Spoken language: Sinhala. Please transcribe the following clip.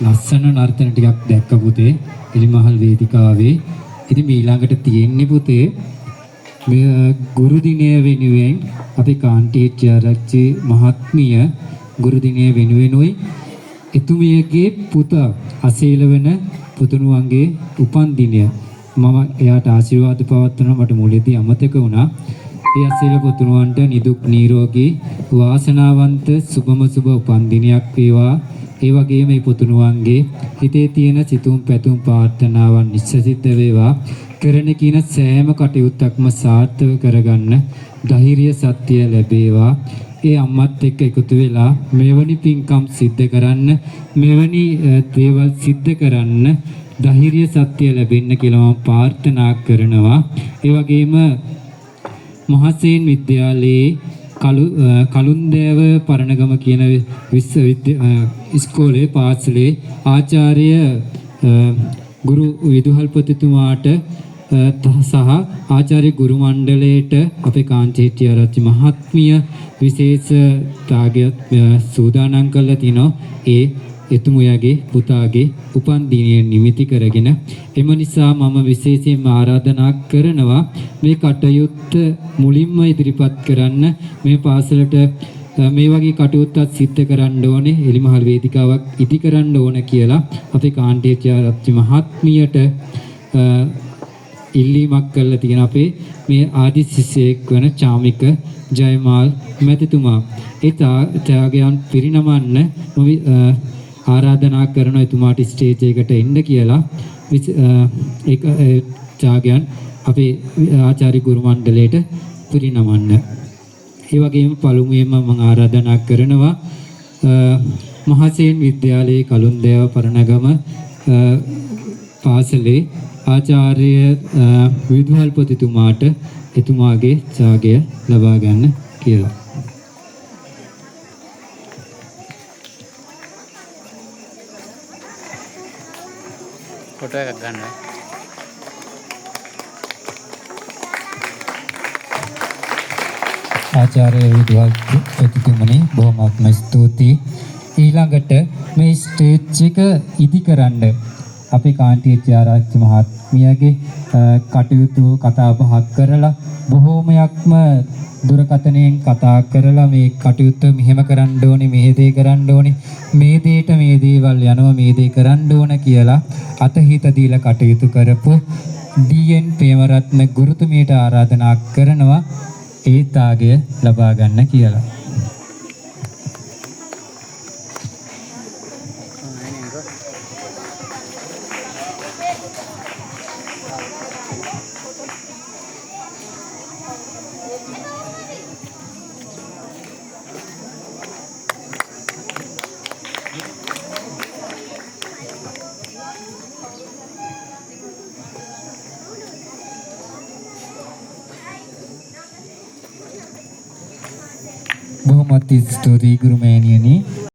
ලස්සන නර්තන ටිකක් දැක්ක පුතේ එලිමහල් වේදිකාවේ. ඉතින් මේ ඊළඟට තියෙන්නේ පුතේ මේ ගුරු දිනය වෙනුවෙන් අපි කාන්ටිආරච්චි මහත්මිය ගුරු දිනය වෙනුවෙනුයි එතුමියගේ පුතා අසීල වෙන පුතුණුවන්ගේ උපන් දිනය මම එයාට ආශිර්වාද පවත්වනවා. මට මුලදී අමතක වුණා. ඒ අසීල පුතුණුවන්ට නිදුක් නිරෝගී වාසනාවන්ත සුබම සුබ උපන් දිනයක් වේවා. ඒ වගේම මේ පුතුණුවන්ගේ හිතේ තියෙන සිතුම් පැතුම් ප්‍රාර්ථනාවන් නිශ්චිත වේවා. කරන කින සෑම කටයුත්තක්ම සාර්ථක කරගන්න ධෛර්ය සත්‍ය ලැබේවා. ඒ අම්මත් එක්ක එකතු වෙලා මෙවැනි පින්කම් සිද්ධ කරන්න මෙවැනි දේවල් සිද්ධ කරන්න ධෛර්ය සත්‍ය ලැබෙන්න කියලා මම ප්‍රාර්ථනා කරනවා. ඒ වගේම මහසේන් විද්‍යාලයේ කලුන්දෑව පරණගම කියන ඉස්කෝලේ පාසලේ ආචාර්ය ගුරු විදුහල්පතිතුමාට සහ ආචාර්ය ගුරු මණ්ඩලයට අපේ කාන්ටිආරච්චි මහත්මිය විශේෂ ත්‍යාගයක් සූදානම් කළා තිනෝ ඒ එතුමියගේ පුතාගේ උපන් දිනය නිමිති කරගෙන. එම නිසා මම විශේෂයෙන්ම ආරාධනා කරනවා මේ කටයුත්ත මුලින්ම ඉදිරිපත් කරන්න. මේ පාසලට මේ වගේ කටයුත්තක් සිද්ධ කරන්න ඕනේ, එලිමහල් වේදිකාවක් ඉදි කරන්න ඕන කියලා අපේ කාන්ටිආරච්චි මහත්මියට ඉල්ලීමක් කරලා තියෙන අපේ මේ ආදි ශිෂ්‍යයෙක් වන චාමික ජයමාල් මැතිතුමා. ඒ ත්‍යාගයන් පිරිනමන්න ආරාධනා කරන එතුමාට ස්ටේජ් එකට එන්න කියලා. ඒක ත්‍යාගයන් අපේ ආචාර්ය ගුරු මණ්ඩලයට පිරිනමන්න. ඒ වගේම පළමුවෙන්ම මම ආරාධනා කරනවා මහසේන් විද්‍යාලයේ කලුන්දෑව පරණගම පාසලේ ආචාර්ය විදුහල්පතිතුමාට එතුමාගේ ත්‍යාගය ලබා ගන්න කියලා. ෆොටෝ එකක් ගන්න. ආචාර්ය විදුහල්පතිතුමනි බොහොමත්ම ස්තුතියි. ඊළඟට මේ ස්ටේජ් එක ඉදි කරන්න අපේ කාන්ටිආරච්චි මහත්මියගේ කටයුතු කතා බහක් කරලා බොහෝමයක්ම දුරකථනයෙන් කතා කරලා මේ කටයුත්ත මෙහෙම කරන්න ඕනේ, මේ දේ කරන්න ඕනේ, මේ දේට මේ දේවල් යනවා, මේ දේ කරන්න ඕන කියලා අතහිත දීලා කටයුතු කරපු ඩී.එන්. ප්‍රේමරත්න ගුරුතුමියට ආරාධනා කරනවා ඒ ත්‍යාගය ලබා ගන්න කියලා. බොහොමත් ස්තුතියි ගුරුමෑණියනි.